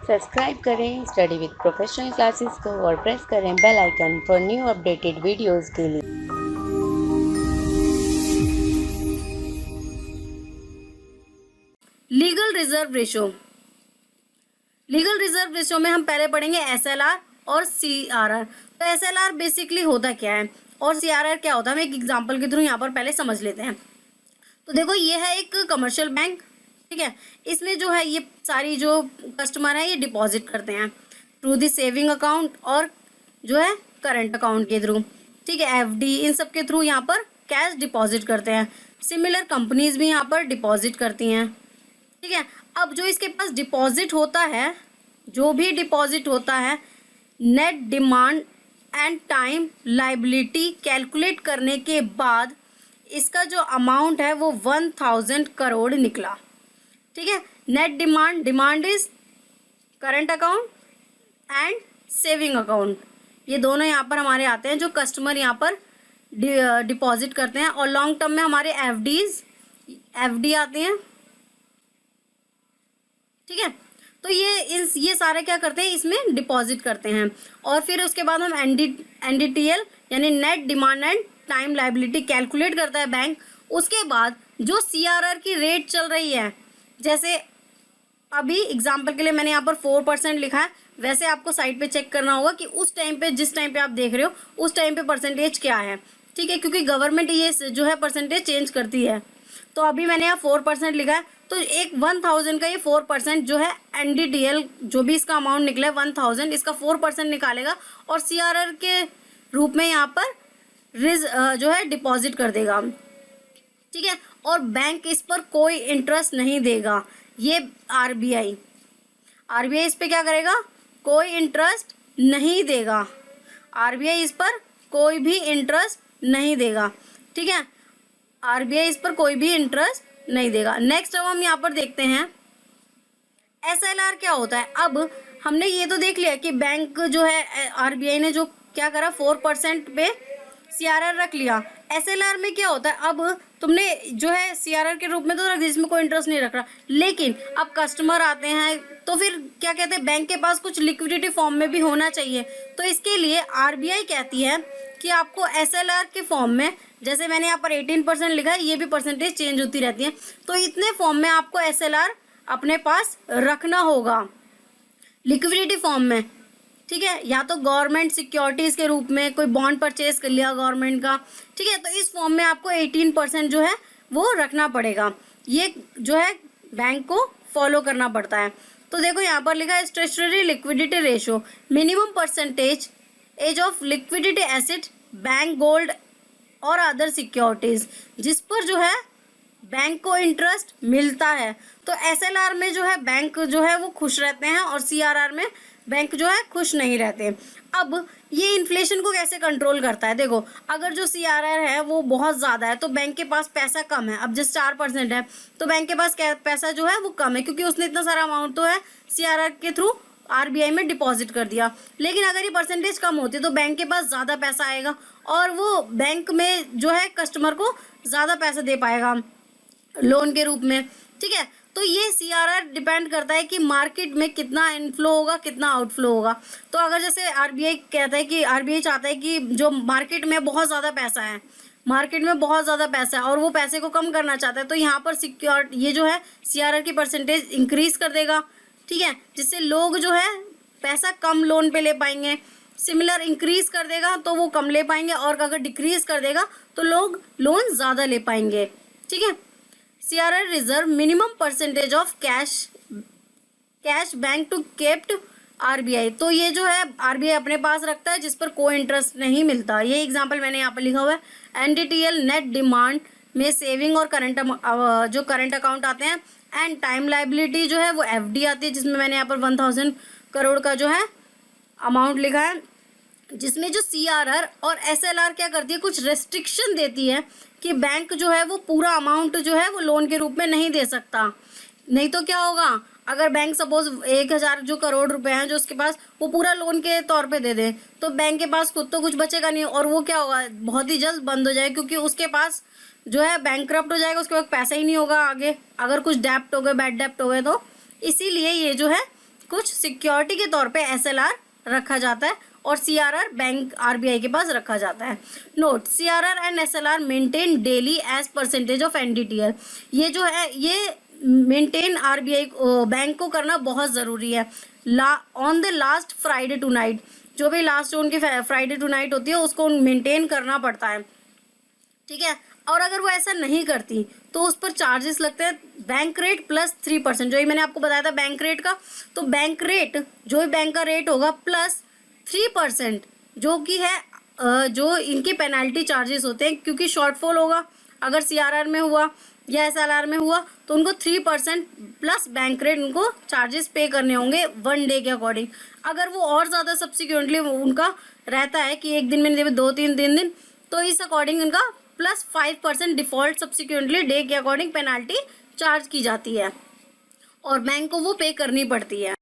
Subscribe करें study with professional classes को और प्रेस करें bell icon for new updated videos के लिए। Legal reserve ratio. Legal reserve ratio में हम पहले पढ़ेंगे एसएलआर और सीआरआर। तो एसएलआर बेसिकली होता क्या है और सीआरआर क्या होता है, हम एक एग्जांपल के थ्रू यहाँ पर पहले समझ लेते हैं। तो देखो, ये है एक कमर्शियल बैंक, ठीक है। इसमें जो है ये सारी जो कस्टमर है ये डिपॉजिट करते हैं थ्रू द सेविंग अकाउंट और जो है करंट अकाउंट के थ्रू, ठीक है। एफडी इन सब के थ्रू यहाँ पर कैश डिपॉजिट करते हैं। सिमिलर कंपनीज भी यहाँ पर डिपॉजिट करती हैं, ठीक है। अब जो इसके पास डिपॉजिट होता है, जो भी डिपॉजिट होता है, net demand and time liability calculate करने के बाद इसका जो अमाउंट है वो 1000 करोड़ निकला, ठीक है। Net demand is current account and saving account, ये दोनों यहाँ पर हमारे आते हैं जो कस्टमर यहाँ पर डिपॉजिट करते हैं। और लॉन्ग टर्म में हमारे एफडी आते हैं, ठीक है। तो ये सारे क्या करते हैं, इसमें डिपॉजिट करते हैं। और फिर उसके बाद हम एनडीटीएल यानी net demand and time liability calculate करता है बैंक। उसके बाद जो सीआरआर की रेट चल रही है, जैसे अभी एग्जांपल के लिए मैंने यहाँ पर 4% लिखा है, वैसे आपको साइट पे चेक करना होगा कि उस टाइम पे, जिस टाइम पे आप देख रहे हो उस टाइम पे परसेंटेज क्या है, ठीक है, क्योंकि गवर्नमेंट ये जो है परसेंटेज चेंज करती है। तो अभी मैंने यहाँ 4% लिखा है, तो एक 1000 का ये 4% जो है एनडीटीएल जो भी इसका अमाउंट निकला है 1000, इसका 4% निकालेगा और सीआरआर के रूप में यहाँ पर जो है डिपॉजिट कर देगा, ठीक है। और बैंक इस पर कोई इंटरेस्ट नहीं देगा। ये आरबीआई इस पे क्या करेगा, कोई इंटरेस्ट नहीं देगा। आरबीआई इस पर कोई भी इंटरेस्ट नहीं देगा, ठीक है। आरबीआई इस पर कोई भी इंटरेस्ट नहीं देगा। नेक्स्ट अब हम यहाँ पर देखते हैं एसएलआर क्या होता है। अब हमने ये तो देख लिया कि बैंक जो है आरबीआई ने जो क्या करा, 4% पे सीआरआर रख लिया। एसएलआर में क्या होता है, अब तुमने जो है सीआरआर के रूप में तो रख दिया, जिसमें कोई इंटरेस्ट नहीं रख रहा, लेकिन अब कस्टमर आते हैं तो फिर क्या कहते हैं, बैंक के पास कुछ लिक्विडिटी फॉर्म में भी होना चाहिए। तो इसके लिए आरबीआई कहती है कि आपको एसएलआर के फॉर्म में, जैसे मैंने यहाँ पर 18% लिखा है, ये भी परसेंटेज चेंज होती रहती है, तो इतने फॉर्म में आपको एसएलआर अपने पास रखना होगा लिक्विडिटी फॉर्म में, ठीक है। या तो गवर्नमेंट सिक्योरिटीज के रूप में कोई बॉन्ड परचेज कर लिया गवर्नमेंट का, ठीक है। तो इस फॉर्म में आपको 18% जो है वो रखना पड़ेगा। ये जो है बैंक को फॉलो करना पड़ता है। तो देखो यहाँ पर लिखा है statutory liquidity ratio, minimum percentage as of liquidity asset, bank gold और अदर सिक्योरिटीज, जिस पर जो है बैंक को इंटरेस्ट मिलता है। तो एसएलआर में जो है बैंक जो है वो खुश रहते हैं और सीआरआर में बैंक जो है खुश नहीं रहते। अब ये इन्फ्लेशन को कैसे कंट्रोल करता है, देखो, अगर जो सीआरआर है वो बहुत ज़्यादा है तो बैंक के पास पैसा कम है। अब जैसे 4% है तो बैंक के पास पैसा जो है वो कम है, क्योंकि उसने इतना सारा अमाउंट तो है सीआरआर के थ्रू आरबीआई में डिपॉजिट कर दिया। लेकिन अगर ये परसेंटेज कम होती तो बैंक के पास ज़्यादा पैसा आएगा और वो बैंक में जो है कस्टमर को ज़्यादा पैसा दे पाएगा लोन के रूप में, ठीक है। तो ये सीआरआर डिपेंड करता है कि मार्केट में कितना इनफ्लो होगा, कितना आउटफ्लो होगा। तो अगर जैसे आरबीआई कहता है कि आरबीआई चाहता है कि जो मार्केट में बहुत ज़्यादा पैसा है, मार्केट में बहुत ज़्यादा पैसा है और वो पैसे को कम करना चाहता है, तो यहाँ पर ये जो है सीआरआर की परसेंटेज इंक्रीज कर देगा, ठीक है, जिससे लोग जो है पैसा कम लोन पे ले पाएंगे। सिमिलर इंक्रीज कर देगा तो वो कम ले पाएंगे, और अगर डिक्रीज कर देगा तो लोग लोन ज़्यादा ले पाएंगे, ठीक है। CRR reserve minimum percentage of cash bank to kept RBI, तो ये जो है आरबीआई अपने पास रखता है जिस पर कोई इंटरेस्ट नहीं मिलता। ये एग्जांपल मैंने यहाँ पर लिखा हुआ है। एनडीटीएल नेट डिमांड में सेविंग और जो करंट अकाउंट आते हैं, एंड टाइम लायबिलिटी जो है वो एफडी आती है, जिसमें मैंने यहाँ पर 1000 करोड़ का जो है अमाउंट लिखा है, जिसमें जो सीआरआर और एसएलआर क्या करती है, कुछ रेस्ट्रिक्शन देती है कि बैंक जो है वो पूरा अमाउंट जो है वो लोन के रूप में नहीं दे सकता। नहीं तो क्या होगा, अगर बैंक सपोज 1000 जो करोड़ रुपए हैं जो उसके पास, वो पूरा लोन के तौर पे दे दे, तो बैंक के पास खुद तो कुछ बचेगा नहीं और वो क्या होगा, बहुत ही जल्द बंद हो जाए, क्योंकि उसके पास जो है बैंकक्रप्ट हो जाएगा, उसके बाद पैसा ही नहीं होगा आगे, अगर कुछ डेप्ट हो गए, बैड डेप्ट हो गए तो। इसीलिए ये जो है कुछ सिक्योरिटी के तौर पे SLR रखा जाता है और CRR बैंक RBI के पास रखा जाता है। Note, CRR and SLR maintain daily as percentage of NDTL। ये जो है ये मेंटेन RBI बैंक को करना बहुत ज़रूरी है। On the last Friday tonight, जो भी लास्ट जो उनकी फ्राइडे टू नाइट होती है उसको मेंटेन करना पड़ता है, ठीक है। और अगर वो ऐसा नहीं करती तो उस पर चार्जेस लगते हैं बैंक रेट प्लस 3%, जो ही मैंने आपको बताया था बैंक रेट का। तो बैंक रेट, जो भी बैंक का रेट होगा, प्लस 3% जो कि है जो इनकी पेनल्टी चार्जेस होते हैं, क्योंकि शॉर्टफॉल होगा अगर CRR में हुआ या SLR में हुआ तो उनको 3% प्लस बैंक रेट उनको चार्जेस पे करने होंगे 1 डे के अकॉर्डिंग। अगर वो और ज़्यादा सब्सिक्वेंटली उनका रहता है कि एक दिन में नहीं 2-3 दिन, तो इस अकॉर्डिंग उनका प्लस 5% डिफॉल्ट सब्सिक्वेंटली डे के अकॉर्डिंग पेनाल्टी चार्ज की जाती है और बैंक को वो पे करनी पड़ती है।